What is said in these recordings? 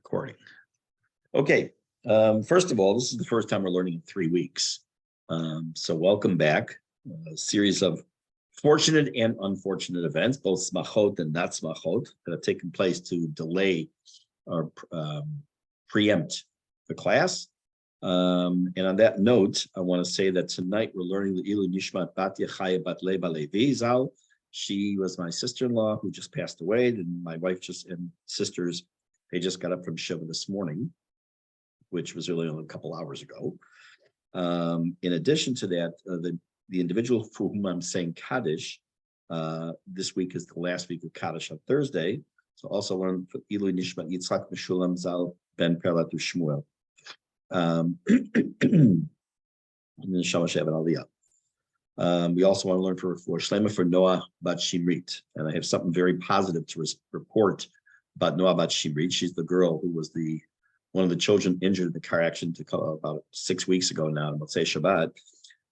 recording. Okay, first of all, this is the first time we're learning in 3 weeks. So welcome back. A series of fortunate and unfortunate events, both smachot and not smachot, that have taken place to delay or preempt the class. And on that note, I want to say that tonight we're learning the Ilu Nishmat Bat Yechaya Bat Leba Levi Zal. She was my sister-in-law who just passed away, and my wife and sisters, they just got up from Shiva this morning, which was really only a couple hours ago. In addition to that, the individual for whom I'm saying Kaddish, this week is the last week of Kaddish on Thursday. So also learn Ilu Nishmat Yitzchak Meshulam Zal Ben Perlat Shmuel. And then Shama Shev and Aliyah. We also want to learn for Shlema for Noah Bat Shimrit. And I have something very positive to report about Noah Bat Shimrit. She's the girl who was one of the children injured in the car accident about 6 weeks ago now, on Motzei Shabbat.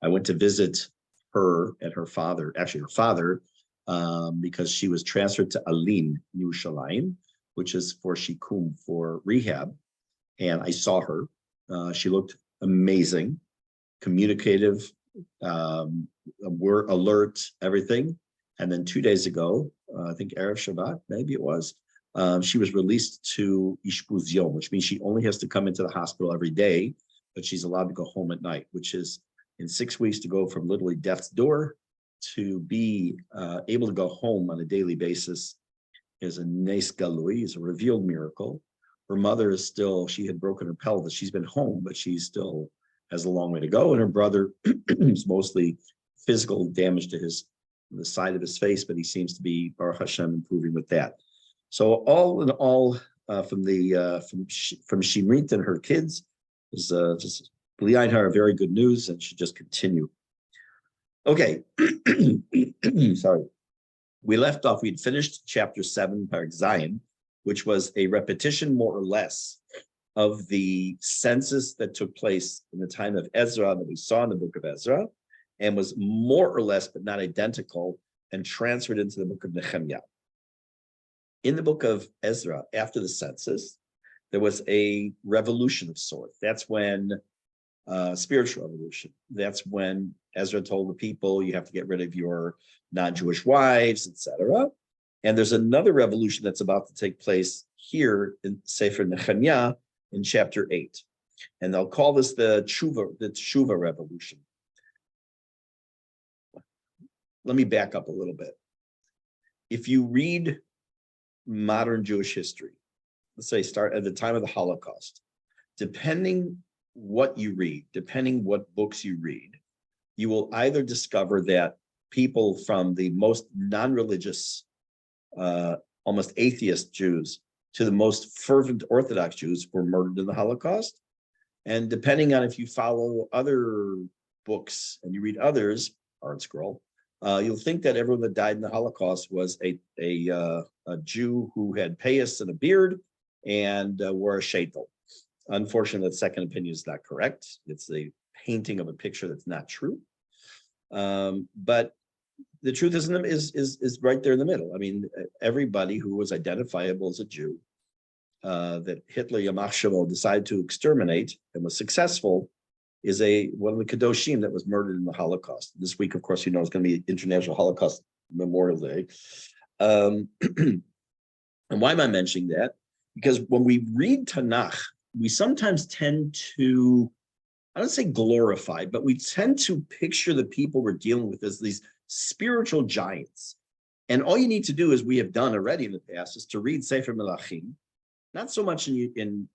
I went to visit her and her father, because she was transferred to Alin, Yerushalayim, which is for Shikum, for rehab. And I saw her. She looked amazing, communicative, alert, everything. And then 2 days ago, I think Erev Shabbat, maybe it was, she was released to Ishbuz Yom, which means she only has to come into the hospital every day, but she's allowed to go home at night, which is in 6 weeks to go from literally death's door to be able to go home on a daily basis is a nes galui, is a revealed miracle. Her mother is still, she had broken her pelvis. She's been home, but she still has a long way to go. And her brother is mostly physical damage to the side of his face, but he seems to be, Baruch Hashem, improving with that. So all in all, from Shimrit and her kids, is just B'li Ein very good news, and should just continue. Okay, sorry. We left off, we'd finished chapter 7, Parak Zayin, which was a repetition, more or less, of the census that took place in the time of Ezra that we saw in the book of Ezra, and was more or less, but not identical, and transferred into the book of Nehemia. In the book of Ezra, after the census, there was a revolution of sorts. That's when, spiritual revolution. That's when Ezra told the people, you have to get rid of your non-Jewish wives, etc. And there's another revolution that's about to take place here in Sefer Nehemiah in chapter 8. And they'll call this the Tshuva revolution. Let me back up a little bit. If you read modern Jewish history, let's say start at the time of the Holocaust, depending what you read, depending what books you read, you will either discover that people from the most non-religious, almost atheist Jews to the most fervent Orthodox Jews were murdered in the Holocaust. And depending on if you follow other books and you read others, Art Scroll, you'll think that everyone that died in the Holocaust was a Jew who had payas and a beard and wore a sheitel. Unfortunately, that second opinion is not correct. It's a painting of a picture that's not true. But the truth is right there in the middle. I mean, everybody who was identifiable as a Jew that Hitler Yamach Shemo decided to exterminate and was successful is one of the Kadoshim that was murdered in the Holocaust. This week, of course, is going to be International Holocaust Memorial Day. And why am I mentioning that? Because when we read Tanakh, we sometimes tend to, I don't say glorify, but we tend to picture the people we're dealing with as these spiritual giants. And all you need to do, as we have done already in the past, is to read Sefer Melachim, not so much in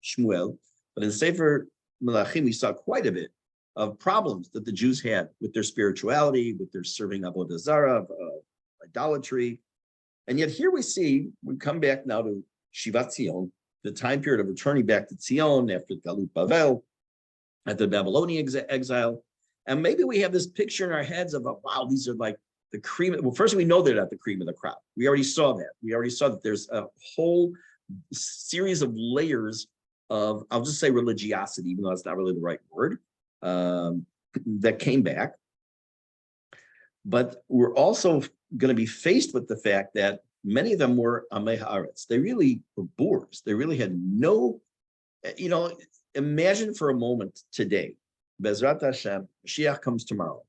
Shmuel, but in Sefer Melachim, we saw quite a bit of problems that the Jews had with their spirituality, with their serving Avodah Zarah, idolatry. And yet here we come back now to Shivat Zion, the time period of returning back to Zion after Galut Bavel, after the Babylonian exile. And maybe we have this picture in our heads of, wow, these are like the cream. Well, first we know they're not the cream of the crop. We already saw that. We already saw that there's a whole series of layers of, I'll just say religiosity, even though that's not really the right word, that came back. But we're also going to be faced with the fact that many of them were Amei Haaretz. They really were boors. They really had no, imagine for a moment today, Bezrat Hashem, Mashiach comes tomorrow.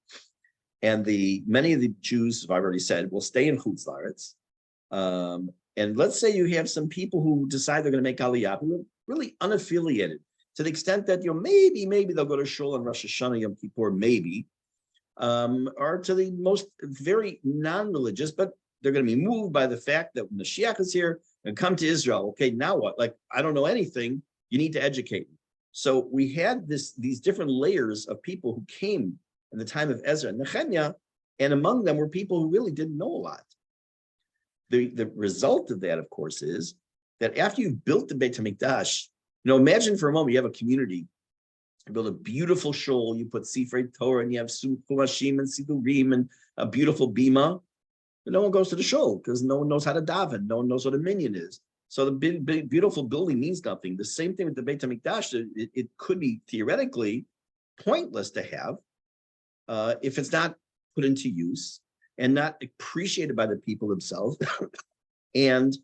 And many of the Jews, as I've already said, will stay in Chutz La'aretz. And let's say you have some people who decide they're going to make Aliyah, who are really unaffiliated, to the extent that maybe they'll go to Shul on Rosh Hashanah, Yom Kippur, maybe, or to the most very non-religious, but they're going to be moved by the fact that when the Mashiach is here and come to Israel. Okay, now what? Like, I don't know anything. You need to educate me. So we had these different layers of people who came in the time of Ezra and Nehemia, and among them were people who really didn't know a lot. The result of that, of course, is that after you've built the Beit HaMikdash, imagine for a moment you have a community, you build a beautiful shul, you put Sifrei Torah, and you have Chumashim and Sidurim and a beautiful bima, but no one goes to the shul because no one knows how to daven, no one knows what a minyan is. So the big, beautiful building means nothing. The same thing with the Beit HaMikdash. It could be theoretically pointless to have if it's not put into use and not appreciated by the people themselves. And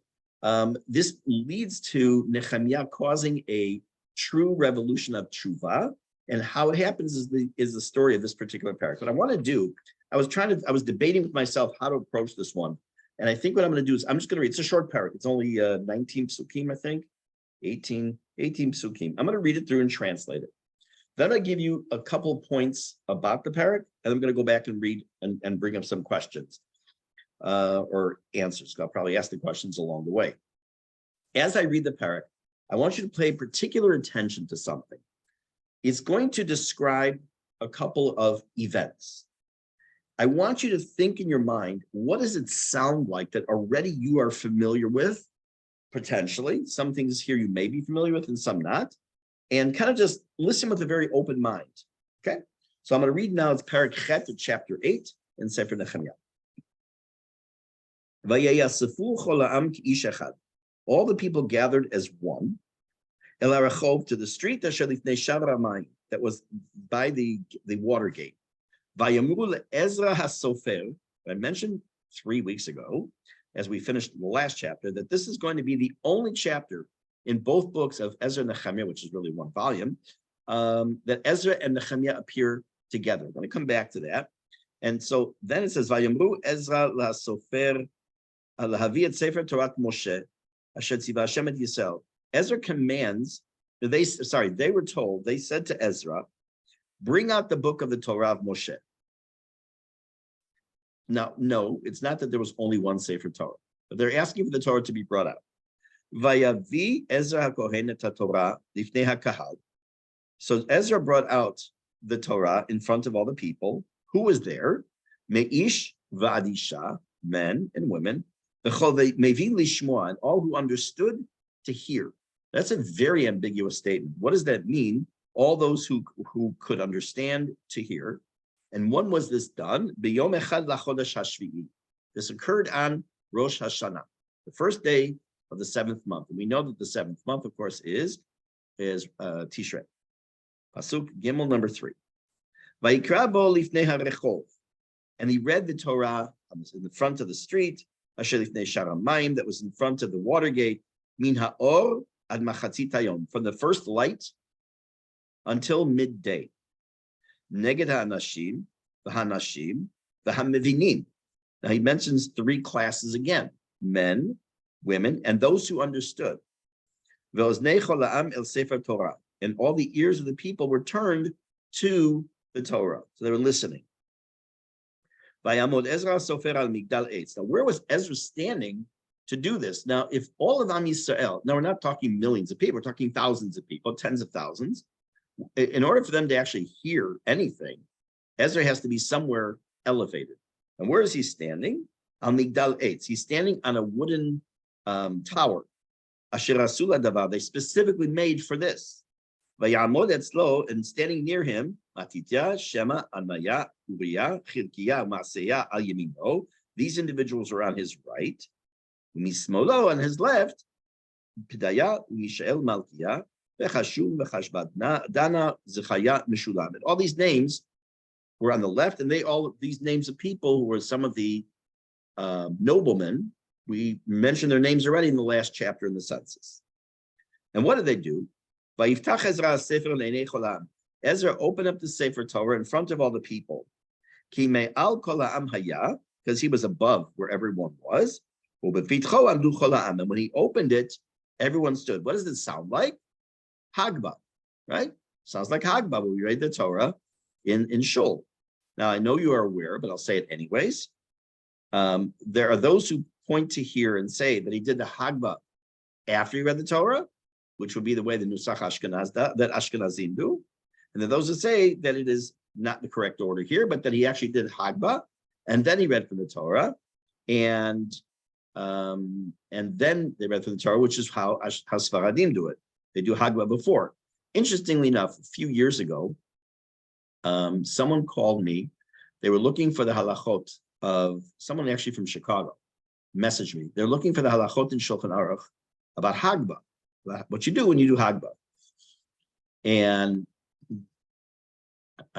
this leads to Nehemiah causing a true revolution of tshuva. And how it happens is the story of this particular parak. What I want to do, I was debating with myself how to approach this one. And I think what I'm going to do is I'm just going to read. It's a short parak. It's only 19 psukim, I think, 18 psukim. I'm going to read it through and translate it. Then I give you a couple points about the parak, and I'm going to go back and read and bring up some questions or answers. I'll probably ask the questions along the way. As I read the parak, I want you to pay particular attention to something. It's going to describe a couple of events. I want you to think in your mind, what does it sound like that already you are familiar with, potentially? Some things here you may be familiar with and some not. And kind of just listen with a very open mind, okay? So I'm going to read now, it's Parak Chet, chapter 8 in Sefer Nehemiah. All the people gathered as one, El Arachov, to the street that was by the water gate. Vayamru Ezra HaSofer, I mentioned 3 weeks ago, as we finished the last chapter, that this is going to be the only chapter in both books of Ezra and Nehemiah, which is really one volume, that Ezra and Nehemiah appear together. I'm going to come back to that. And so then it says, Vayamru Ezra LaSofer Lahavi et Sefer Torah Moshe, Asher Tziva Hashem et Yisrael. Ezra commands, they said to Ezra, bring out the book of the Torah of Moshe. Now, no, it's not that there was only one Sefer Torah, but they're asking for the Torah to be brought out. Vayavi Ezra HaKohen et HaTorah lifnei HaKahal. So Ezra brought out the Torah in front of all the people. Who was there? Me'ish va'adisha, men and women. Mevin lishmoa, and all who understood to hear. That's a very ambiguous statement. What does that mean? All those who could understand to hear. And when was this done? B'yom echad lachodesh hashvi'i. This occurred on Rosh Hashanah, the first day of the 7th month. And we know that the 7th month, of course, is Tishrei. Pasuk Gimel number 3. Vayikra bo lifnei harechov. And he read the Torah in the front of the street, asher lifnei sharamayim, that was in front of the water gate, min ha'or ad machatzit hayom, from the first light until midday. Neged ha'anashim, v'hanashim, v'hamevinim. Now he mentions 3 classes again: men, women, and those who understood. Ve'oznei chol ha'am el sefer Torah, and all the ears of the people were turned to the Torah, so they were listening. Vayamod Ezra sofer al migdal eitz. Now, where was Ezra standing to do this? Now, if all of Am Yisrael, now we're not talking millions of people, we're talking thousands of people, tens of thousands. In order for them to actually hear anything, Ezra has to be somewhere elevated. And where is he standing? Al migdal eitz. He's standing on a wooden tower. Asher asula davar. They specifically made for this. Vayamod etzlo, and standing near him, Matitya, Shema, Anaya, Uriah, Chilkiah, Maaseiah, al yamino. These individuals are on his right. Mismolo, on his left, Pedaya, Mishael, Malkiah, Vechashum, Vechashbad, Dana, Zechariah, Meshulam. And all these names were on the left, and these names of people who were some of the noblemen We mentioned their names already in the last chapter in the census. And what did they do? Ezra opened up the Sefer Torah in front of all the people. Because he was above where everyone was. And when he opened it, everyone stood. What does it sound like? Hagba, right? Sounds like Hagba when we read the Torah in Shul. Now, I know you are aware, but I'll say it anyways. There are those who point to here and say that he did the Hagba after he read the Torah, which would be the way the Nusach Ashkenaz that Ashkenazim do. And then those who say that it is not the correct order here, but that he actually did Hagba, and then he read from the Torah, and then they read from the Torah, which is how Sfaradim do it. They do Hagba before. Interestingly enough, a few years ago, someone called me. They were looking for the halachot of someone actually from Chicago, messaged me. They're looking for the halachot in Shulchan Aruch about Hagba, what you do when you do Hagba. And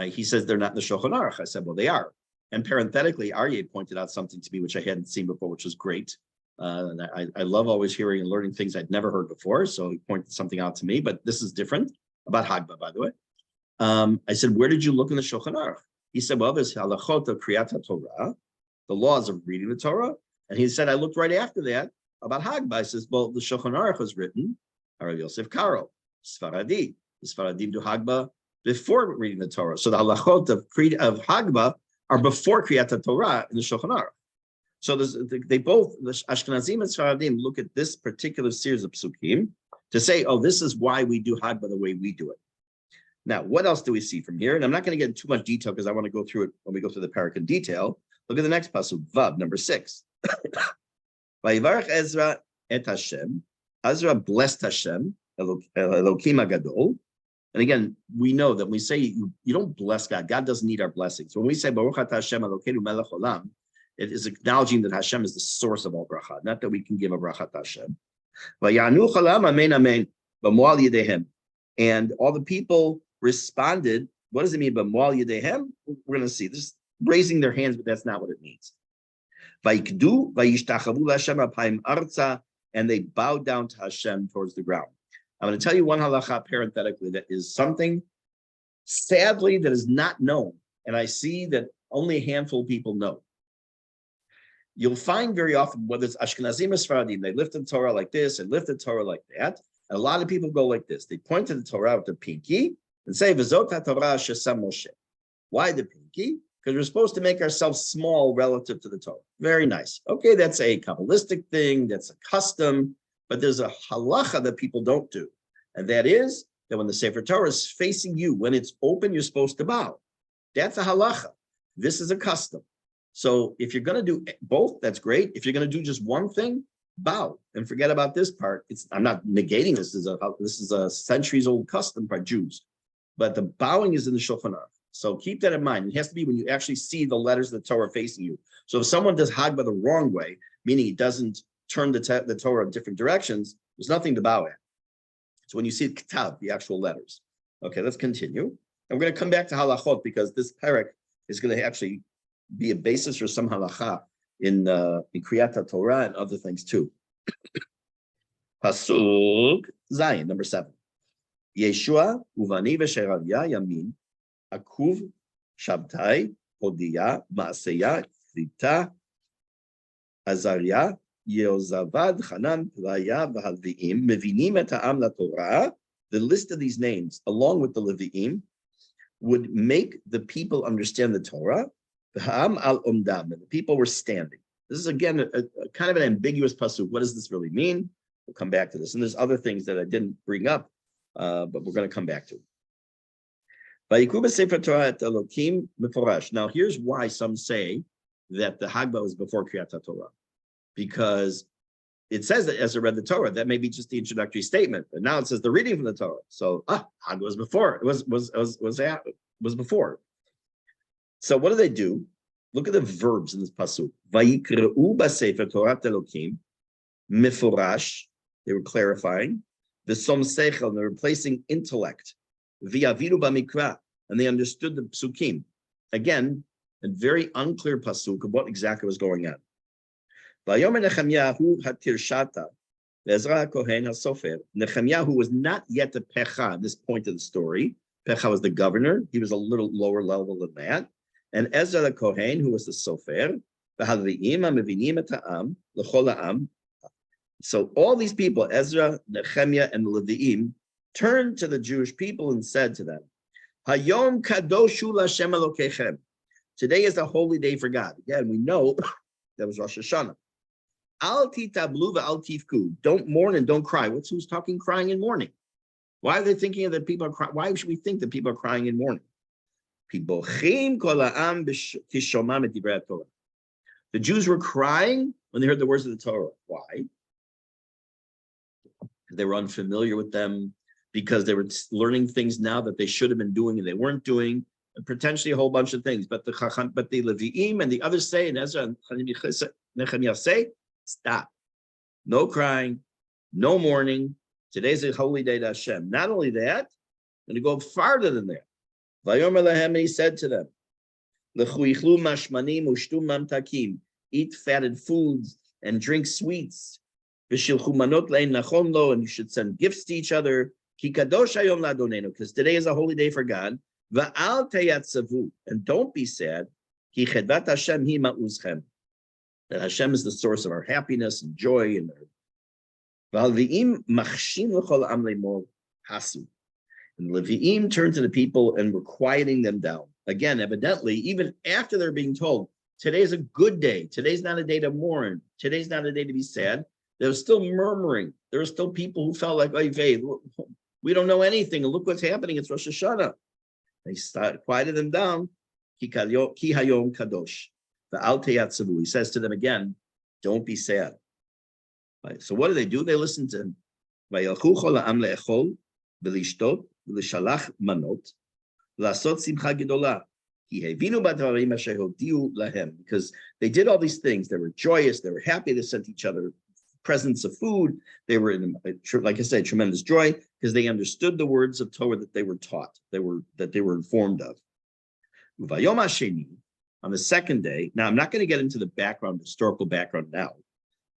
he says they're not in the Shulchan Aruch. I said, well, they are. And parenthetically, Aryeh pointed out something to me which I hadn't seen before, which was great. And I love always hearing and learning things I'd never heard before. So he pointed something out to me, but this is different about Hagba, by the way. I said, where did you look in the Shulchan Aruch? He said, well, there's halachot of Kriyat HaTorah, the laws of reading the Torah. And he said, I looked right after that about Hagba. I says, well, the Shulchan Aruch was written, Rav Yosef Karo, Sfaradi. The Sfaradim do Hagba before reading the Torah. So the halachot of Hagba are before Kriyat Torah in the Shulchan Aruch. So they both, the Ashkenazim and Sfaradim, look at this particular series of psukim to say, oh, this is why we do Hagba the way we do it. Now, what else do we see from here? And I'm not going to get into too much detail because I want to go through it when we go through the parak in detail. Look at the next pasuk, Vav, number 6. Vayivarach Ezra et Hashem. Ezra blessed Hashem, Elokim HaGadol. And again, we know that when we say you don't bless God, God doesn't need our blessings. When we say Baruch Atah Hashem Elokeinu melech olam, it is acknowledging that Hashem is the source of all bracha, not that we can give a bracha to Hashem. Vayanu chalam amen amen b'moal yedehem. And all the people responded. What does it mean b'moal yedehem? We're going to see this raising their hands, but that's not what it means. Vayikdu vayishtachavu l'Hashem apayim arza, and they bowed down to Hashem towards the ground. I'm going to tell you one halacha parenthetically that is something, sadly, that is not known. And I see that only a handful of people know. You'll find very often, whether it's Ashkenazim or Sfaradim, they lift the Torah like this and lift the Torah like that. And a lot of people go like this. They point to the Torah with the pinky and say, V'zot HaTorah shesam Moshe. Why the pinky? Because we're supposed to make ourselves small relative to the Torah. Very nice. Okay, that's a Kabbalistic thing. That's a custom. But there's a halacha that people don't do. And that is that when the Sefer Torah is facing you, when it's open, you're supposed to bow. That's a halacha. This is a custom. So if you're going to do both, that's great. If you're going to do just one thing, bow and forget about this part. I'm not negating this. This is a centuries-old custom by Jews. But the bowing is in the Shulchan Aruch. So keep that in mind. It has to be when you actually see the letters of the Torah facing you. So if someone does Hagba the wrong way, meaning he doesn't turn the Torah in different directions, there's nothing to bow at. So when you see Ketav, the actual letters. Okay, let's continue. And we're going to come back to halachot because this parak is going to actually be a basis for some halacha in Kriyat Torah and other things too. Pasuk Zayin, number 7. Yeshua uvani v'sheravya yamin akuv shabtai hodiya maaseya krita azariah Yehozavad Hanan Playa v'Halviim mevinim et ha'am laTorah. The list of these names, along with the Leviim, would make the people understand the Torah. The ha'am al umdam, and the people were standing. This is again a kind of an ambiguous pasuk. What does this really mean? We'll come back to this, and there's other things that I didn't bring up, but we're going to come back to. Now, here's why some say that the Hagba was before Kriyat Torah. Because it says that Ezra read the Torah, that may be just the introductory statement, but now it says the reading from the Torah. So Hagba was before. It was before. So what do they do? Look at the verbs in this pasuk. Vayikreu b'sefer Torat Elokim mifurash. They were clarifying. V'som seichel. They're replacing intellect. V'yaviru b'mikra, and they understood the psukim. Again, a very unclear pasuk of what exactly was going on. Vayomer Nehemiah hatirshata Ezra Kohen HaSofer. Nehemiah was not yet the Pecha at this point of the story. Pecha was the governor. He was a little lower level than that. And Ezra the Kohen, who was the Sofer, so all these people, Ezra, Nehemiah, and the Leviim, turned to the Jewish people and said to them, Hayom kadoshu l'Hashem Elokechem. Today is a holy day for God. Again, we know that was Rosh Hashanah. Al titablu v'al tifku. Don't mourn and don't cry. Who's talking crying and mourning? Why are they thinking that people are crying? Why should we think that people are crying and mourning? The Jews were crying when they heard the words of the Torah. Why? They were unfamiliar with them, because they were learning things now that they should have been doing and they weren't doing, and potentially a whole bunch of things. But the Levi'im and the others say, and Ezra and Nehemiah say, stop. No crying, no mourning. Today's a holy day to Hashem. Not only that, I'm going to go farther than that. Vayomer lahem, he said to them, eat fatted foods and drink sweets. And you should send gifts to each other. Because today is a holy day for God. And don't be sad. That Hashem is the source of our happiness and joy. And the Levi'im turned to the people and were quieting them down. Again, evidently, even after they're being told, today's a good day. Today's not a day to mourn. Today's not a day to be sad. There was still murmuring. There were still people who felt like, we don't know anything. And look what's happening. It's Rosh Hashanah. They quieted them down. Ki hayom kadosh. He says to them again, don't be sad. Right? So what do? They listen to him. Because they did all these things. They were joyous. They were happy. They sent each other presents of food. They were in, like I said, tremendous joy, because they understood the words of Torah that they were taught, that they were informed of. On the second day, now I'm not going to get into the historical background now,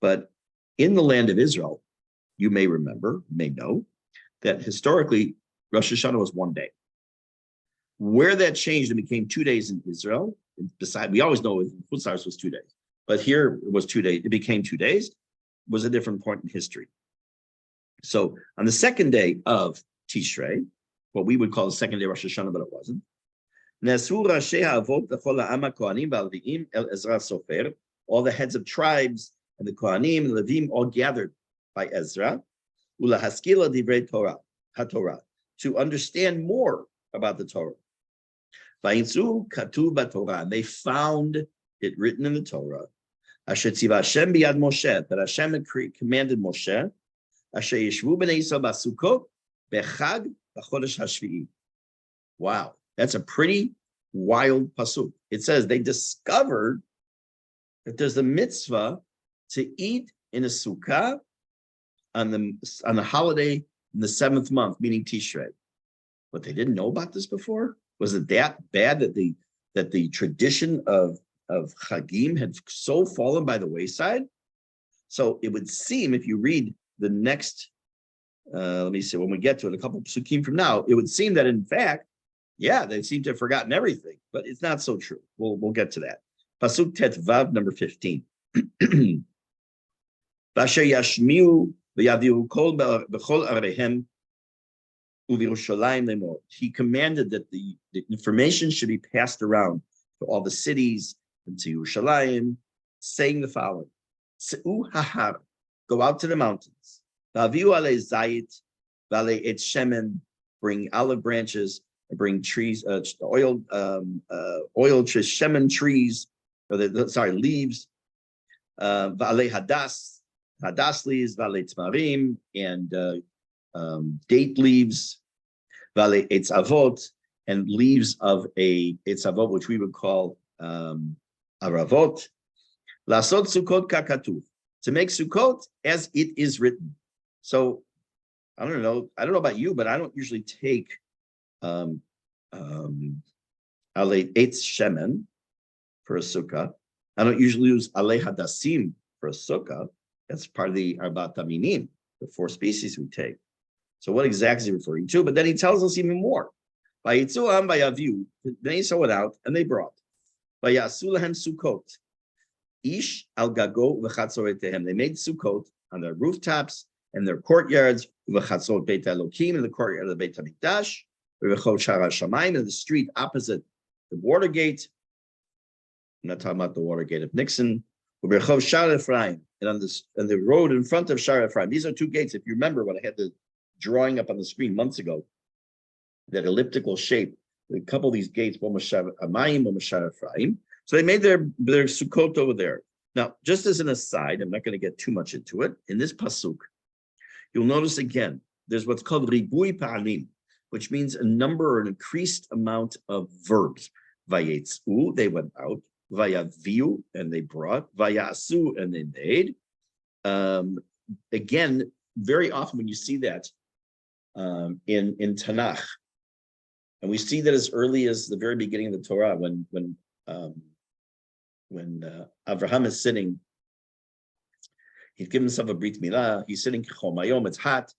but in the land of Israel, you may know, that historically Rosh Hashanah was one day. Where that changed and became 2 days in Israel, we always know Chutzlaretz was 2 days, but here it was 2 days. It became 2 days. Was a different point in history. So on the second day of Tishrei, what we would call the second day of Rosh Hashanah, but it wasn't. All the heads of tribes and the Kohanim and the Levim all gathered by Ezra to understand more about the Torah. And they found it written in the Torah, that Hashem had commanded Moshe, wow, that's a pretty wild pasuk. It says they discovered that there's a mitzvah to eat in a sukkah on the holiday in the 7th month, meaning Tishrei. But they didn't know about this before? Was it that bad that the tradition of Chagim had so fallen by the wayside? So it would seem, if you read the next, let me see, when we get to it, a couple psukim from now, it would seem that in fact, yeah, they seem to have forgotten everything, but it's not so true. We'll get to that. Pasuk Tet Vav, number 15. Vasher yashmiu v'yaviu kol b'chol arehem u'v'Yerushalayim lemor. He commanded that the information should be passed around to all the cities and to Yerushalayim, saying the following: Se'u hahar, go out to the mountains. V'aviu alei zayit v'alei et shemen, bring olive branches, bring trees, oil trees, shemen trees, leaves. V'alei hadas leaves, v'alei tmarim, and date leaves, v'alei etz avot, and leaves of a etz avot, which we would call aravot. Lasot sukkot kakatuv, to make sukkot as it is written. So I don't know about you, but I don't usually take alei etz shemen for a sukkah. I don't usually use alei hadasim for a sukkah. That's part of the Arbat Aminim, the 4 species we take. So what exactly is he referring to? But then he tells us even more. Vayitzuam vayaviu, they Yisrael went out and they brought. Vayasu lahem sukkot. Ish al gago v'chatzoretehem. They made sukkot on their rooftops and their courtyards, v'chatzot Beit Elokim, in the courtyard of the Beit HaMikdash, v'chot Shara Shamayim, in the street opposite the Watergate. I'm not talking about the Watergate of Nixon. V'chot Shara Ephraim, and on the road in front of Shara Ephraim. These are 2 gates. If you remember when I had the drawing up on the screen months ago, that elliptical shape, a couple of these gates, one was Shara Amayim, one was Shara Ephraim. So they made their sukkot over there. Now, just as an aside, I'm not going to get too much into it. In this pasuk, you'll notice again, there's what's called ribui pa'alim, which means a number or an increased amount of verbs. Vayetzu, they went out. Vayaviu, and they brought. Vayasu, and they made. Again, very often when you see that in Tanakh, and we see that as early as the very beginning of the Torah, when Avraham is sitting, he's given himself a brit milah, he's sitting kechom hayom, it's hot,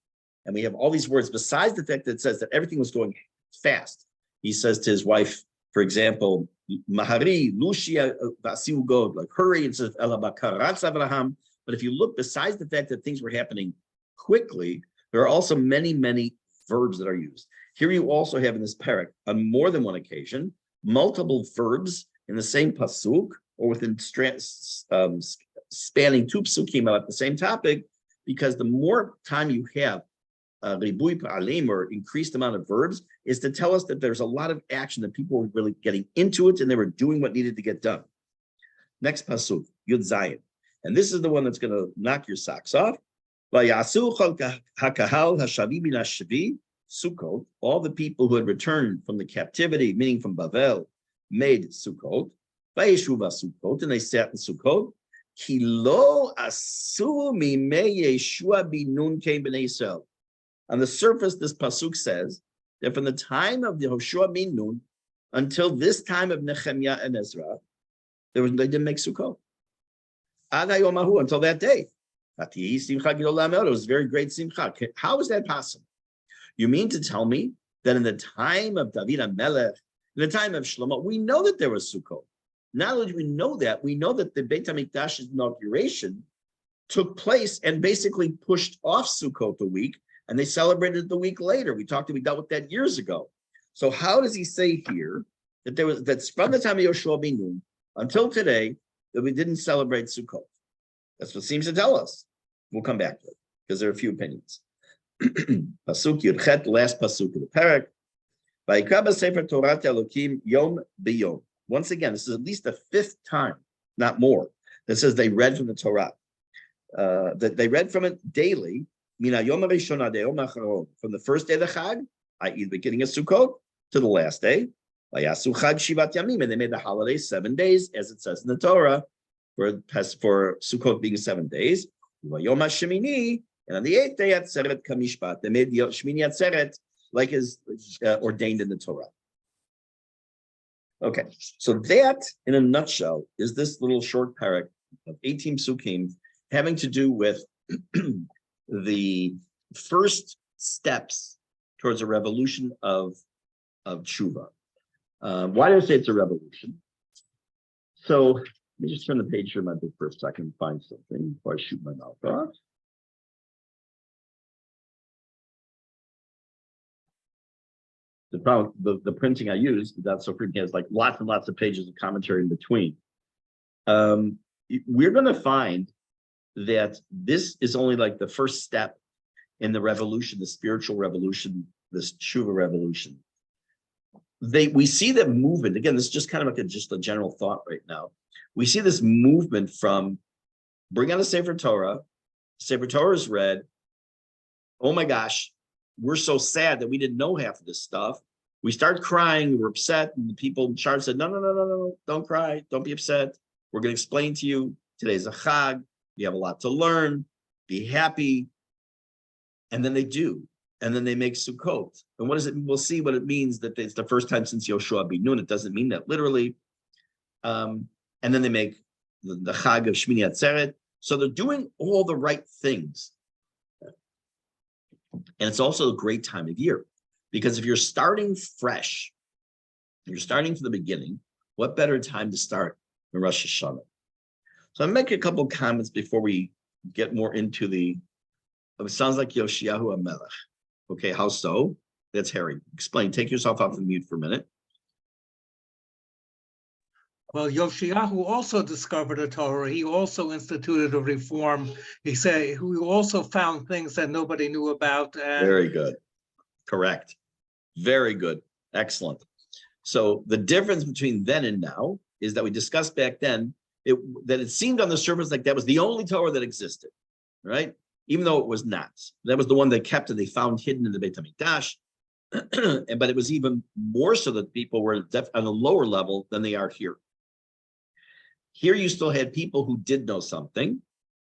and we have all these words, besides the fact that it says that everything was going fast. He says to his wife, for example, Mahari, Lucia, Vasiu God, like hurry, it says Elabakaratz Avraham. But if you look, besides the fact that things were happening quickly, there are also many, many verbs that are used. Here you also have in this parak, on more than one occasion, multiple verbs in the same pasuk, or within spanning 2 psukim about the same topic, because the more time you have ribui pa'alim, or increased amount of verbs, is to tell us that there's a lot of action, that people were really getting into it and they were doing what needed to get done. Next pasuk, Yud Zayin. And this is the one that's going to knock your socks off. Vayasu hakahal hashavi min hashavi Sukkot, all the people who had returned from the captivity, meaning from Bavel, made Sukkot. Vayeshuva Sukkot, and they sat in Sukkot. Ki lo asu mimei Yeshua binun kein b'nei Yisrael. On the surface, this pasuk says that from the time of the Yehoshua bin Nun until this time of Nehemia and Ezra, they didn't make Sukkot. Until that day. It was very great simcha. How is that possible? You mean to tell me that in the time of David HaMelech, in the time of Shlomo, we know that there was Sukkot. Not only do we know that the Beit HaMikdash's inauguration took place and basically pushed off Sukkot a week, and they celebrated the week later. We dealt with that years ago. So how does he say here that that's from the time of Yoshua bin Nun until today that we didn't celebrate Sukkot? That's what it seems to tell us. We'll come back to it because there are a few opinions. Pasuk Yudchet, last pasuk of the parak. Vayikra b'sefer Torah Elokim yom b'yom. Once again, this is at least the 5th time, not more, that says they read from the Torah. That they read from it daily. Mina yom harishon ad yom hacharon, from the first day of the Chag, i.e., the beginning of Sukkot, to the last day. Vayasu Chag Shivat Yamim, and they made the holiday 7 days, as it says in the Torah, for Sukkot being 7 days. Vayom HaShemini, and on the 8th day, Atzeret Kamishpat, they made the Shmini Atzeret like is ordained in the Torah. Okay, so that, in a nutshell, is this little short parak of 18 psukim having to do with the first steps towards a revolution of tshuva. Why do I say it's a revolution? So let me just turn the page here in my book for a second and find something before I shoot my mouth off. The problem, the printing I use, that's so freaking has like lots and lots of pages of commentary in between. We're going to find that this is only like the first step in the revolution, the spiritual revolution, this tshuva revolution. We see the movement, again, this is just kind of like just a general thought right now. We see this movement from bring out a Sefer Torah is read, oh my gosh, we're so sad that we didn't know half of this stuff. We start crying, we're upset, and the people in charge said, no, don't cry, don't be upset. We're going to explain to you, today's a Chag, you have a lot to learn, be happy. And then they do. And then they make Sukkot. And what is it? We'll see what it means that it's the first time since Yoshua bin Nun. It doesn't mean that literally. And then they make the Chag of Shmini Atzeret. So they're doing all the right things. And it's also a great time of year, because if you're starting fresh, you're starting from the beginning, what better time to start than Rosh Hashanah? So I'm making a couple of comments before we get more into the, it sounds like Yoshiyahu HaMelech. Okay, how so? That's Harry. Explain, take yourself off the mute for a minute. Well, Yoshiyahu also discovered a Torah. He also instituted a reform. He also found things that nobody knew about. And very good. Correct. Very good. Excellent. So the difference between then and now is that we discussed back then that it seemed on the surface like that was the only Torah that existed, right? Even though it was not. That was the one they kept and they found hidden in the Beit HaMikdash. But it was even more so that people were on a lower level than they are here. Here you still had people who did know something,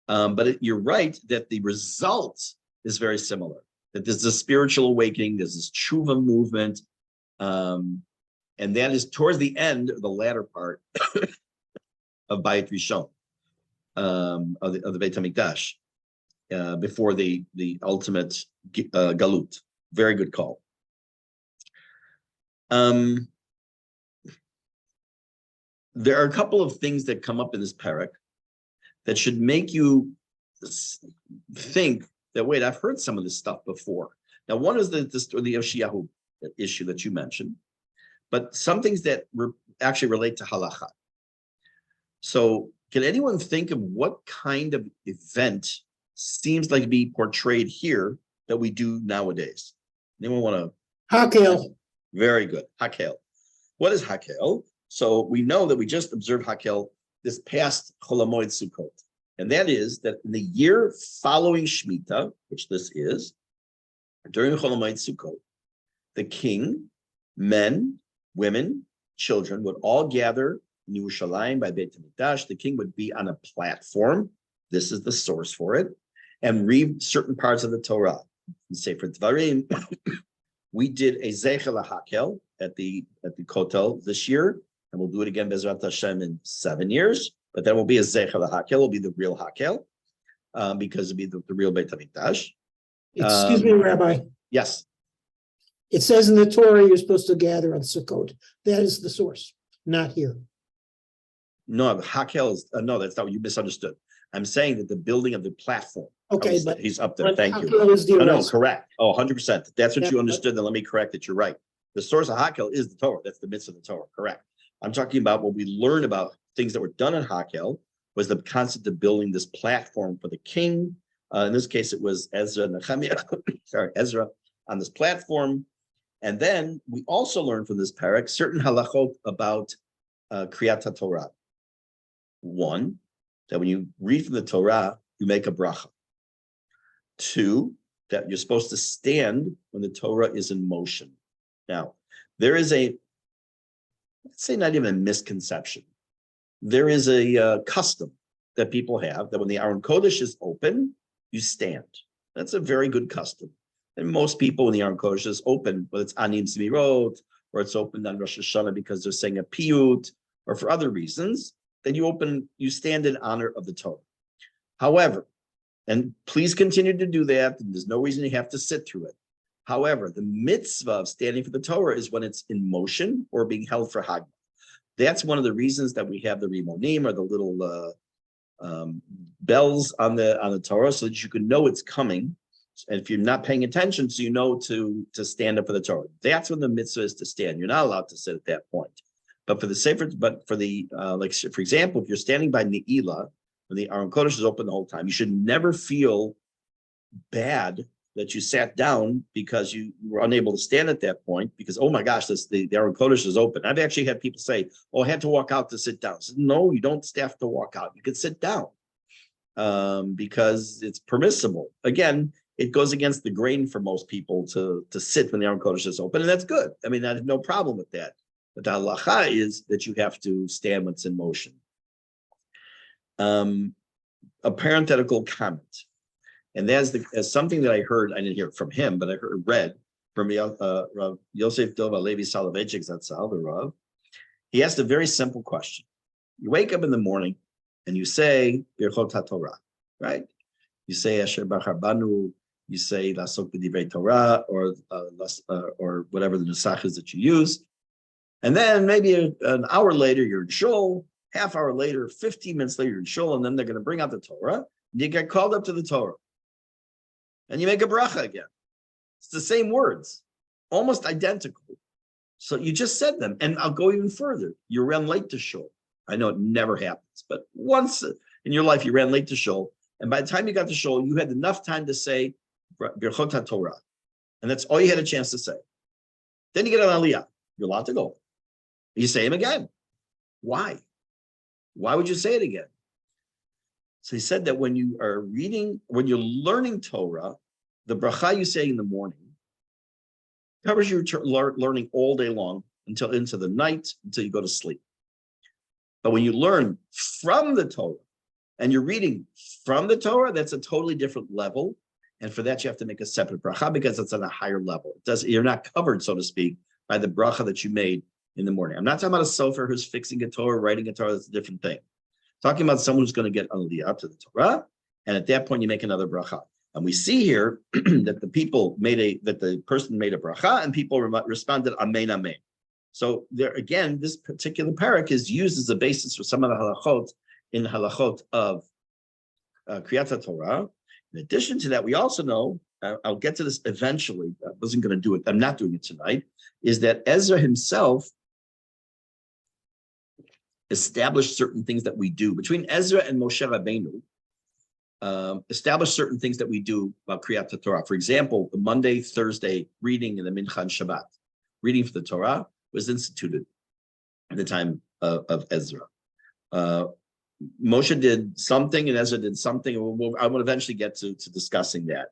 but you're right that the result is very similar. That there's a spiritual awakening, there's this tshuva movement, and that is towards the end, the latter part of Bayit Rishon, of the Beit HaMikdash, before the ultimate galut. Very good call. There are a couple of things that come up in this parak that should make you think that, wait, I've heard some of this stuff before. Now, one is the Yoshiyahu issue that you mentioned, but some things that actually relate to halacha. So can anyone think of what kind of event seems like to be portrayed here that we do nowadays? Anyone want to? Hakel. Very good. Hakel. What is Hakel? So we know that we just observed Hakel this past Chol HaMoed Sukkot. And that is that in the year following Shemitah, which this is, during Chol HaMoed Sukkot, the king, men, women, children would all gather in Yerushalayim by Beit HaMikdash. The king would be on a platform. This is the source for it. And read certain parts of the Torah. In Sefer Dvarim, we did a Zeichel HaHakel at the Kotel this year. And we'll do it again, Bezrat Hashem, in 7 years. But that will be a Zeichel HaHakel. It will be the real Hakel, because it'll be the real Beit HaMikdash. Excuse me, Rabbi. Yes. It says in the Torah you're supposed to gather on Sukkot. That is the source, not here. No, Hakel is, no, that's not what you misunderstood. I'm saying that the building of the platform. Okay, but he's up there. Thank you. Hakel is the No, arrest. correct. Oh, 100%. That's what Yeah, you understood. Then let me correct it. You're right. The source of Hakel is the Torah. That's the mitzvah of the Torah. Correct. I'm talking about what we learned about things that were done in Hakel was the concept of building this platform for the king. In this case, it was Ezra, Nehemia, Ezra on this platform. And then we also learned from this parak certain halachot about Kriyat HaTorah. One, that when you read from the Torah, you make a bracha. Two, that you're supposed to stand when the Torah is in motion. Now, there is a, let's say not even a misconception. There is a custom that people have that when the Aron Kodesh is open, you stand. That's a very good custom. And most people, when the Aron Kodesh is open, whether it's Anim Smirot, or it's opened on Rosh Hashanah because they're saying a piyut, or for other reasons, then you stand in honor of the Torah. However, and please continue to do that, and there's no reason you have to sit through it. However, the mitzvah of standing for the Torah is when it's in motion or being held for Haggadah. That's one of the reasons that we have the rimonim, or the little bells on the Torah, so that you can know it's coming. And if you're not paying attention, so you know to stand up for the Torah. That's when the mitzvah is to stand. You're not allowed to sit at that point. But for the Sefer, like for example, if you're standing by Ne'ilah, when the Aron Kodesh is open the whole time, you should never feel bad that you sat down because you were unable to stand at that point, because, oh my gosh, the Aron Kodesh is open. I've actually had people say, oh, I had to walk out to sit down. I said, no, you don't have to walk out. You can sit down because it's permissible. Again, it goes against the grain for most people to sit when the Aron Kodesh is open, and that's good. I mean, I have no problem with that. But the halacha is that you have to stand when it's in motion. A parenthetical comment, and that's something that I heard. I didn't hear it from him, but I read from Rav Yosef Dov Levi Soloveitchik Zatzal, the Rav. He asked a very simple question. You wake up in the morning and you say Birchot HaTorah. right? You say Asher Bachar Banu, you say Lasok B'divrei Torah, or whatever the nusach is that you use. And then maybe an hour later, you're in shul, half hour later, 15 minutes later, you're in shul, and then they're going to bring out the Torah, and you get called up to the Torah. And you make a bracha again. It's the same words, almost identical. So you just said them. And I'll go even further. You ran late to shul. I know it never happens, but once in your life, you ran late to shul. And by the time you got to shul, you had enough time to say Birchot HaTorah. And that's all you had a chance to say. Then you get an aliyah. You're allowed to go. You say them again. Why? Why would you say it again? So he said that when you are reading, when you're learning Torah, the bracha you say in the morning covers your learning all day long until into the night, until you go to sleep. But when you learn from the Torah and you're reading from the Torah, that's a totally different level. And for that, you have to make a separate bracha because it's on a higher level. You're not covered, so to speak, by the bracha that you made in the morning. I'm not talking about a sofer who's fixing a Torah, writing a Torah. That's a different thing. Talking about someone who's going to get aliyah to the Torah, and at that point you make another bracha. And we see here that the person made a bracha, and people responded amen, amen. So there again, this particular parak is used as a basis for some of the halachot in the halachot of Kriyat Torah. In addition to that, we also know, I'll get to this eventually. I wasn't going to do it. I'm not doing it tonight. Is that Ezra himself established certain things that we do between Ezra and Moshe Rabbeinu. Established certain things that we do about Kriyat Torah. For example, the Monday, Thursday reading in the Mincha and Shabbat, reading for the Torah was instituted at the time of Ezra. Moshe did something and Ezra did something. I will eventually get to discussing that.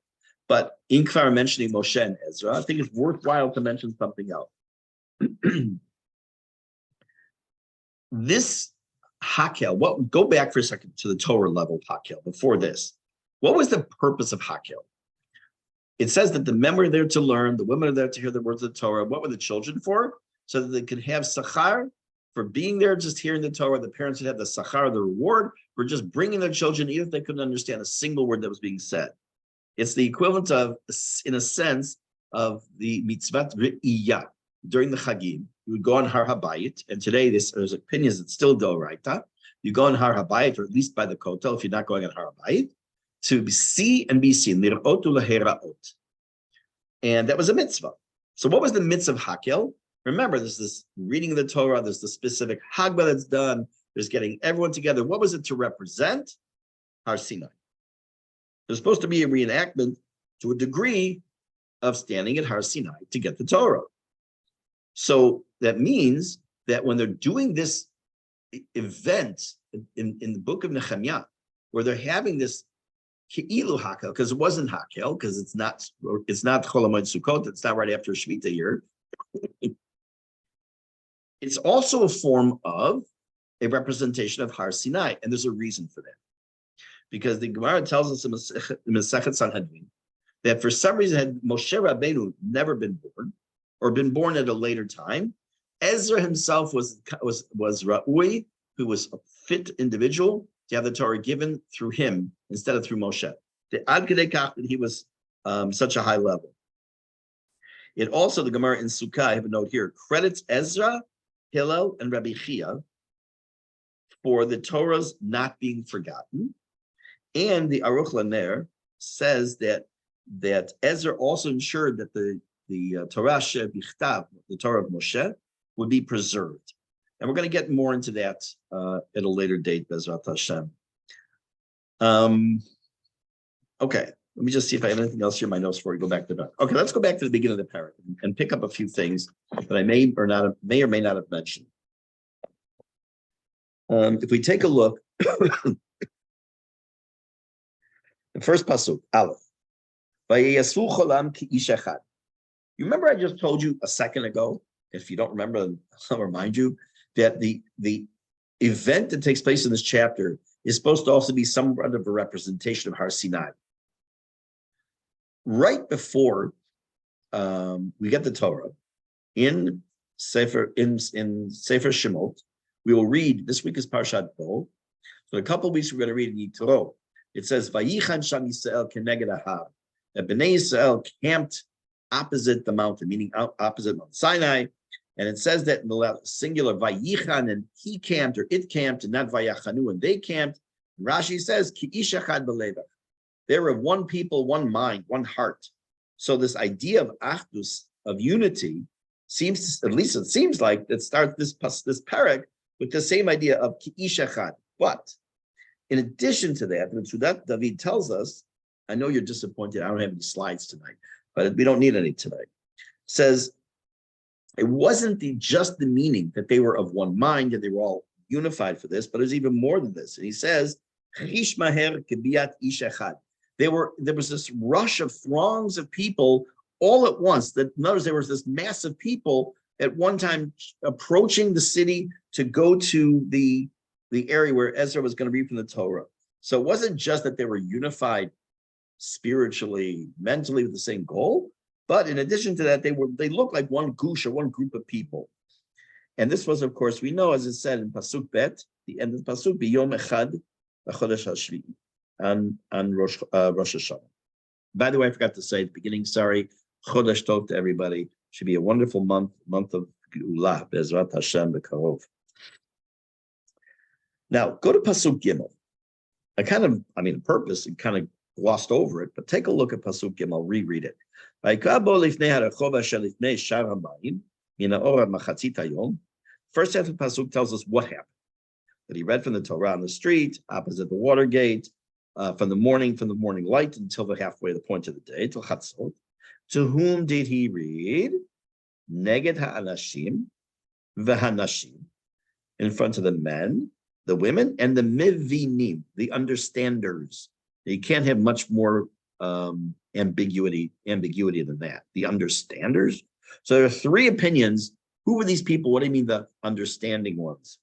But in Kvar mentioning Moshe and Ezra, I think it's worthwhile to mention something else. This Hakel, go back for a second to the Torah level Hakel before this. What was the purpose of Hakel? It says that the men were there to learn, the women are there to hear the words of the Torah. What were the children for? So that they could have sachar for being there, just hearing the Torah. The parents would have the sachar, the reward, for just bringing their children, even if they couldn't understand a single word that was being said. It's the equivalent of, in a sense, of the mitzvat re'iyah. During the Chagim, you would go on Har HaBayit, and today there's opinions that still do right. You go on Har HaBayit, or at least by the Kotel, if you're not going on Har HaBayit, to see and be seen. Lir'ot u'lehera'ot. And that was a mitzvah. So what was the mitzvah of Hakel? Remember, there's this reading of the Torah, there's the specific Hagba that's done, there's getting everyone together. What was it to represent? Har Sinai. There's supposed to be a reenactment to a degree of standing at Har Sinai to get the Torah. So that means that when they're doing this event in the book of Nehemia, where they're having this Ke'ilu Hakel, because it wasn't Hakel, because it's not Chol HaMoed Sukkot, it's not right after Shemitah year. It's also a form of a representation of Har Sinai, and there's a reason for that. Because the Gemara tells us in Masechet Sanhedrin that for some reason had Moshe Rabbeinu never been born, or been born at a later time, Ezra himself was Ra'ui, who was a fit individual to have the Torah given through him instead of through Moshe. Ad Kedei Kach that he was such a high level. It also, the Gemara in Sukkah, I have a note here, credits Ezra, Hillel, and Rabbi Chia for the Torah's not being forgotten. And the Aruch LaNer says that Ezra also ensured that the Torah Shebichtav, the Torah of Moshe, would be preserved. And we're going to get more into that at a later date, Bezrat Hashem. Okay, let me just see if I have anything else here in my notes before we go back to the book. Okay, let's go back to the beginning of the paragraph and pick up a few things that I may or may not have mentioned. If we take a look, the first pasuk, Aleph. Vayeyasu cholam ki'ish echad. You remember I just told you a second ago, if you don't remember, I'll remind you, that the event that takes place in this chapter is supposed to also be somewhat of a representation of Har Sinai. Right before we get the Torah, in Sefer Shemot, we will read, this week is Parshat Bo, so in a couple of weeks we're going to read in Yitro, it says, Vayichan Sham Yisrael keneged ahar. That Bnei Yisrael camped opposite the mountain, meaning opposite Mount Sinai. And it says that in the singular, Vayichan, and he camped, or it camped, and not Vayachanu, and they camped. Rashi says, Ki ish echad b'levach. They were of one people, one mind, one heart. So this idea of achdus, of unity, seems, at least it seems like, it starts this parak with the same idea of ki ish echad. But in addition to that, Mitzudat David tells us, I know you're disappointed, I don't have any slides tonight, but we don't need any tonight. Says, it wasn't just the meaning that they were of one mind and they were all unified for this, but there's even more than this. And he says, there was this rush of throngs of people all at once. That notice there was this mass of people at one time approaching the city to go to the area where Ezra was going to read from the Torah. So it wasn't just that they were unified spiritually, mentally with the same goal, but in addition to that, they looked like one gush or one group of people. And this was, of course, we know, as it said in Pasuk Bet, the end of the Pasuk, B'yom Echad Chodesh HaShvi'i, on Rosh Hashanah. By the way, I forgot to say at the beginning, sorry, Chodesh Tov to everybody. Should be a wonderful month of Geulah, Be'ezrat Hashem B'karov. Now, go to Pasuk Gimel. On purpose, and kind of glossed over it, but take a look at Pasuk Gimel, reread it. First half of the Pasuk tells us what happened. That he read from the Torah on the street, opposite the water gate, from the morning light until the halfway, the point of the day, till Chatzot. To whom did he read? Neged ha'anashim v'hanashim, in front of the men, the women, and the mivinim, the understanders. You can't have much more ambiguity than that. The understanders. So there are three opinions. Who were these people? What do you mean the understanding ones?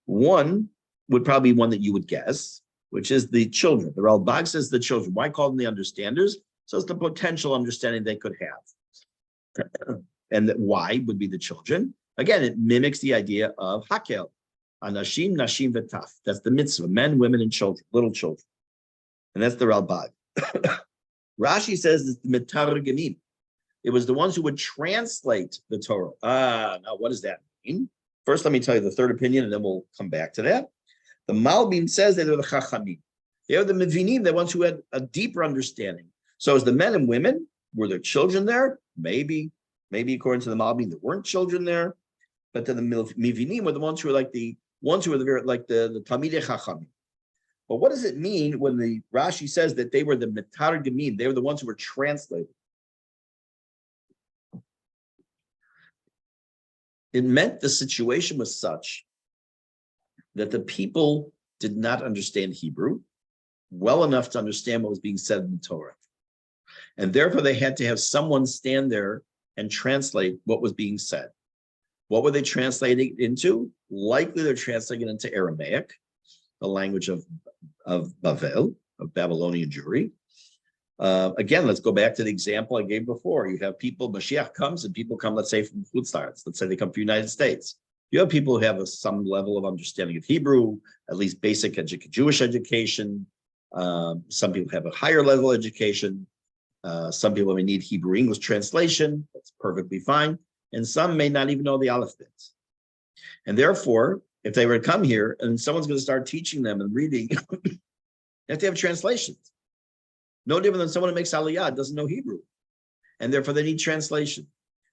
One would probably be one that you would guess, which is the children. The Ralbag says the children. Why call them the understanders? So it's the potential understanding they could have. And that why would be the children. Again, it mimics the idea of Hakel. Anashim, Nashim, V'taf. That's the mitzvah, men, women, and children, little children. And that's the Ralbag. Rashi says it's the Mitargimim. It was the ones who would translate the Torah. Now what does that mean? First, let me tell you the third opinion, and then we'll come back to that. The Malbim says they were the Chachamim. They are the Mevinim, the ones who had a deeper understanding. So as the men and women, were there children there? Maybe according to the Malbim, there weren't children there. But then the Mevinim were the ones who were like the Talmidei Chachamim. But what does it mean when the Rashi says that they were the Mitargimim? They were the ones who were translated. It meant the situation was such that the people did not understand Hebrew well enough to understand what was being said in the Torah. And therefore, they had to have someone stand there and translate what was being said. What were they translating it into? Likely they're translating it into Aramaic, the language of Bavel, of Babylonian Jewry. Again, let's go back to the example I gave before. You have people, Mashiach comes, and people come, let's say, from Chutzlaretz. Let's say they come from the United States. You have people who have some level of understanding of Hebrew, at least basic Jewish education. Some people have a higher level education. Some people may need Hebrew English translation. That's perfectly fine. And some may not even know the alphabet. And therefore, if they were to come here and someone's going to start teaching them and reading, they have to have translations. No different than someone who makes Aliyah doesn't know Hebrew. And therefore they need translation.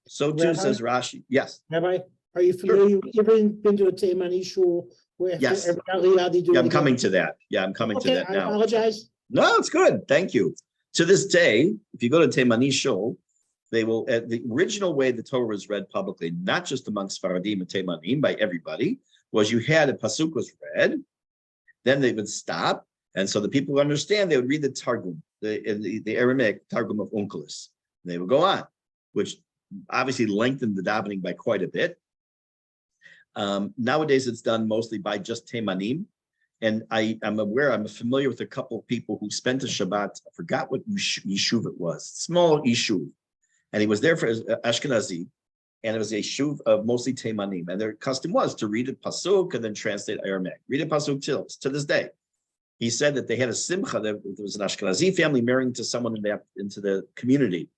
So too Rabbi, says Rashi. Yes. Rabbi, are you familiar? Sure. You ever been to a Teimani shul where after yes. every Aliyah they do I'm coming to that. Yeah, I'm coming to that now. I apologize. No, it's good. Thank you. To this day, if you go to Teimani shul, they will, the original way the Torah was read publicly, not just amongst Faradim and Teimanim, by everybody, was you had a pasuk was read, then they would stop, and so the people who understand, they would read the Targum, the Aramaic Targum of Onkelos. They would go on, which obviously lengthened the davening by quite a bit. Nowadays, it's done mostly by just Teimanim, and I'm familiar with a couple of people who spent a Shabbat, I forgot what yeshuv it was, small yeshuv. And he was there for Ashkenazi, and it was a shuv of mostly Teimanim. And their custom was to read a pasuk and then translate Aramaic. Read a pasuk to this day. He said that they had a simcha, that there was an Ashkenazi family marrying to someone into the community.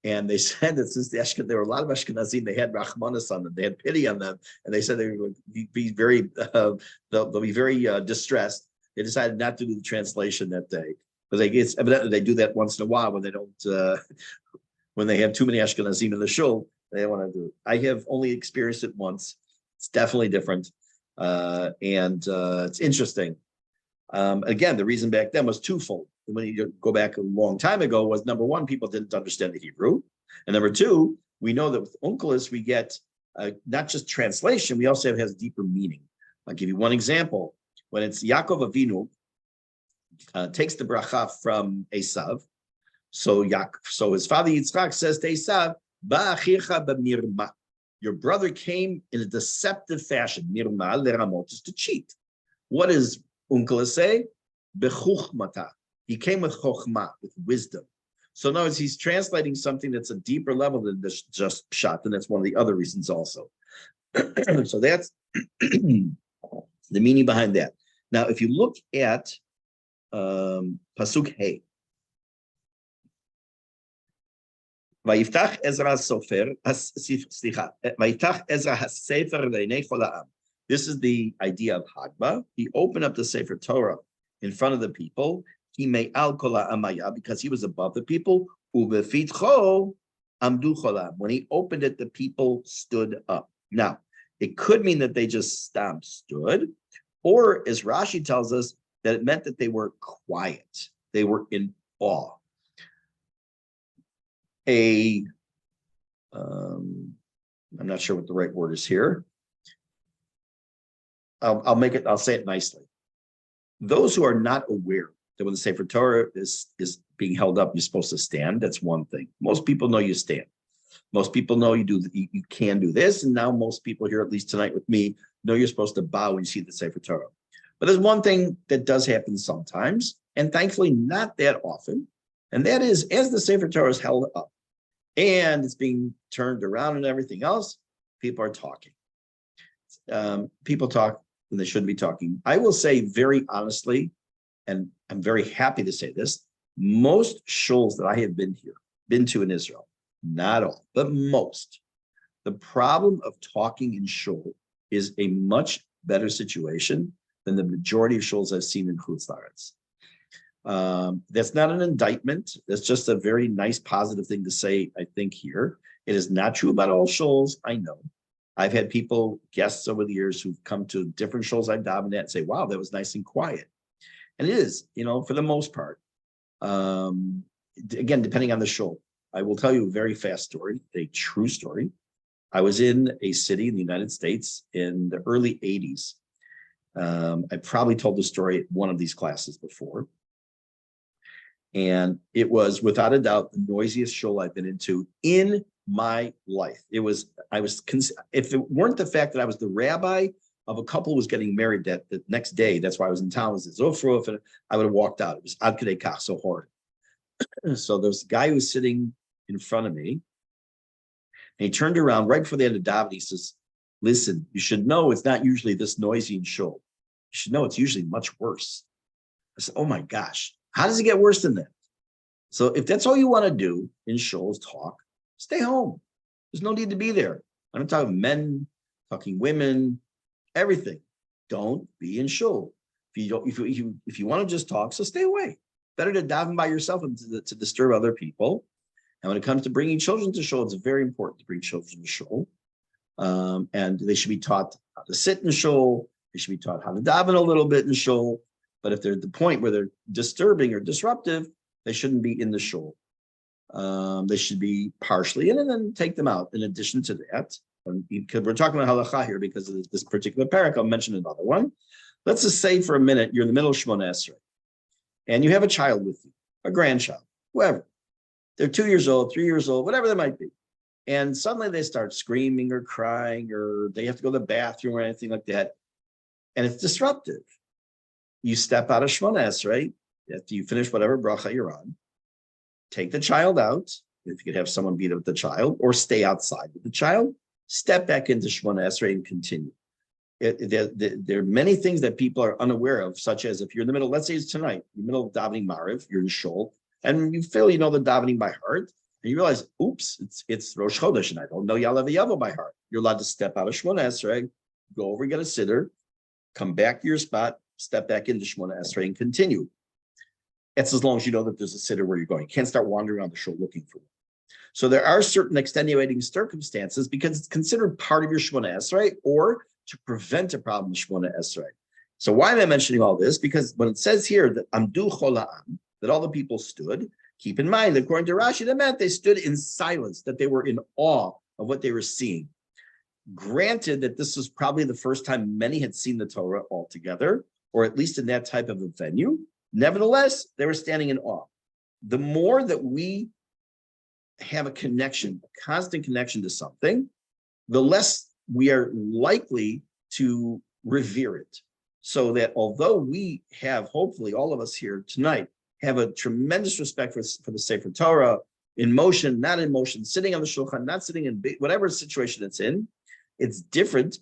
And they said that since there were a lot of Ashkenazim, they had rachmanas on them, they had pity on them, and they said they would be very, they'll be very distressed. They decided not to do the translation that day, because it's evidently they do that once in a while when they don't, when they have too many Ashkenazim in the shul, they don't want to do it. I have only experienced it once. It's definitely different, and it's interesting. Again, the reason back then was twofold. When you go back a long time ago, was number one, people didn't understand the Hebrew, and number two, we know that with Onkelos we get not just translation, we also have has deeper meaning. I'll give you one example. When it's Yaakov Avinu takes the bracha from Esav, so his father Yitzchak says to Esav, "Ba'achicha b'mirma." Your brother came in a deceptive fashion. Mirma leramot is to cheat. What does Onkelos say? Bechuchmata. He came with chokhmah, with wisdom. So in other words, he's translating something that's a deeper level than just pshat, and that's one of the other reasons also. So that's the meaning behind that. Now, if you look at Pasuk Hey, Vayiftach Ezra Sofer, Vayiftach Ezra HaSefer Le'nei Chol Ha'am. This is the idea of Hagba. He opened up the Sefer Torah in front of the people. He may al kol ha'amaya, because he was above the people. Ubefitcho amdu cholam. When he opened it, the people stood up. Now, it could mean that they just stood, or as Rashi tells us, that it meant that they were quiet. They were in awe. I'm not sure what the right word is here. I'll say it nicely. Those who are not aware that when the Sefer Torah is being held up, you're supposed to stand. That's one thing. Most people know you stand. Most people know you can do this. And now most people here, at least tonight with me, know you're supposed to bow when you see the Sefer Torah. But there's one thing that does happen sometimes, and thankfully not that often. And that is, as the Sefer Torah is held up and it's being turned around and everything else, people are talking. People talk when they shouldn't be talking. I will say very honestly, and I'm very happy to say this, most shuls that I have been to in Israel, not all, but most, the problem of talking in shul is a much better situation than the majority of shuls I've seen in Chutz La'aretz. That's not an indictment. That's just a very nice, positive thing to say, I think, here. It is not true about all shuls, I know. I've had guests over the years who've come to different shuls I've davened at and say, wow, that was nice and quiet. And it is, for the most part. Again, depending on the shul. I will tell you a very fast story, a true story. I was in a city in the United States in the early 80s. I probably told the story at one of these classes before. And it was, without a doubt, the noisiest shul I've been into in my life. If it weren't the fact that I was the rabbi of a couple who was getting married that the next day, that's why I was in town, was Zofruf, and I would have walked out. It was ad kadei kach, so hard. So there's a guy who was sitting in front of me, and he turned around right before the end of davening. He says, listen, you should know it's not usually this noisy in shul. You should know it's usually much worse. I said, oh my gosh, how does it get worse than that? So if that's all you want to do in shul is talk, stay home. There's no need to be there. I'm talking men, talking women, everything. Don't be in shul. If you want to just talk, so stay away. Better to daven by yourself than to disturb other people. And when it comes to bringing children to shul, it's very important to bring children to shul. And they should be taught how to sit in shul. They should be taught how to daven a little bit in shul. But if they're at the point where they're disturbing or disruptive, they shouldn't be in the shul. They should be partially in and then take them out. In addition to that, because we're talking about halacha here because of this particular parak, I'll mention another one. Let's just say for a minute, you're in the middle of Shemona Esrei, and you have a child with you, a grandchild, whoever. They're 2 years old, 3 years old, whatever they might be. And suddenly they start screaming or crying, or they have to go to the bathroom or anything like that. And it's disruptive. You step out of Shemona Esrei, after you finish whatever bracha you're on, take the child out, if you could have someone beat up the child, or stay outside with the child, step back into Shemona Esrei and continue. There are many things that people are unaware of, such as if you're in the middle, let's say it's tonight, in the middle of davening Mariv, you're in Shul, and you feel you know the davening by heart, and you realize, oops, it's Rosh Chodesh, and I don't know Ya'aleh V'Yavo by heart. You're allowed to step out of Shemona Esrei, go over, get a sitter, come back to your spot, step back into Shemona Esrei, and continue. That's as long as you know that there's a sitter where you're going. You can't start wandering around the shul looking for one. So there are certain extenuating circumstances because it's considered part of your Shemona Esrei or to prevent a problem in Shemona Esrei. So why am I mentioning all this? Because when it says here that Amdu Chol Ha'am, that all the people stood, keep in mind that according to Rashi, that meant they stood in silence, that they were in awe of what they were seeing. Granted that this was probably the first time many had seen the Torah altogether, or at least in that type of a venue. Nevertheless, they were standing in awe. The more that we have a connection, a constant connection to something, the less we are likely to revere it. So that although we have, hopefully all of us here tonight, have a tremendous respect for the Sefer Torah, in motion, not in motion, sitting on the shulchan, not sitting in whatever situation it's in, it's different.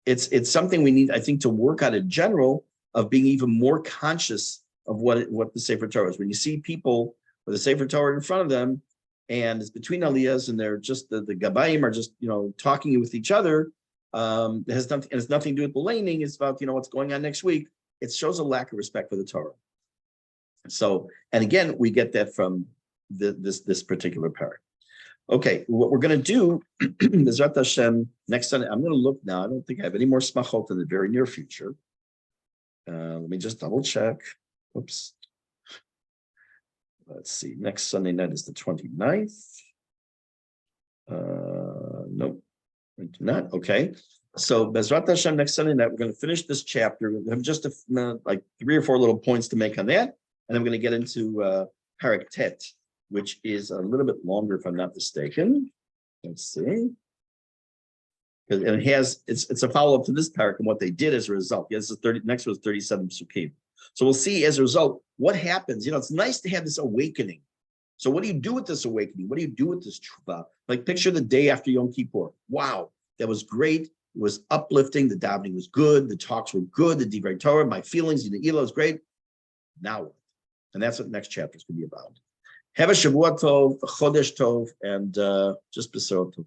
It's something we need, I think, to work on in general, of being even more conscious of what the Sefer Torah is. When you see people with the Sefer Torah in front of them, and it's between aliyahs, and they're just the gabayim are just talking with each other. It has nothing to do with belaning. It's about what's going on next week. It shows a lack of respect for the Torah. So, and again, we get that from this particular parak. Okay, what we're going to do, Bezrat Hashem, next Sunday. I'm going to look now. I don't think I have any more smachot in the very near future. Let me just double check. Oops. Let's see. Next Sunday night is the 29th. Nope, we do not. Okay. So Bezrat Hashem, next Sunday night, we're going to finish this chapter. We have just like 3 or 4 little points to make on that. And I'm going to get into Parak Tet, which is a little bit longer, if I'm not mistaken. Let's see. And it's a follow-up to this parak and what they did as a result. Yes, next was 37 psukim. So we'll see as a result what happens. It's nice to have this awakening. So what do you do with this awakening? What do you do with this tshuva? Like picture the day after Yom Kippur. Wow, that was great. It was uplifting. The davening was good. The talks were good. The Divrei Torah, my feelings, the Ne'ilah was great. Now what? And that's what the next chapter is going to be about. Have a Shavua Tov, a Chodesh Tov, and just B'Sorah Tov.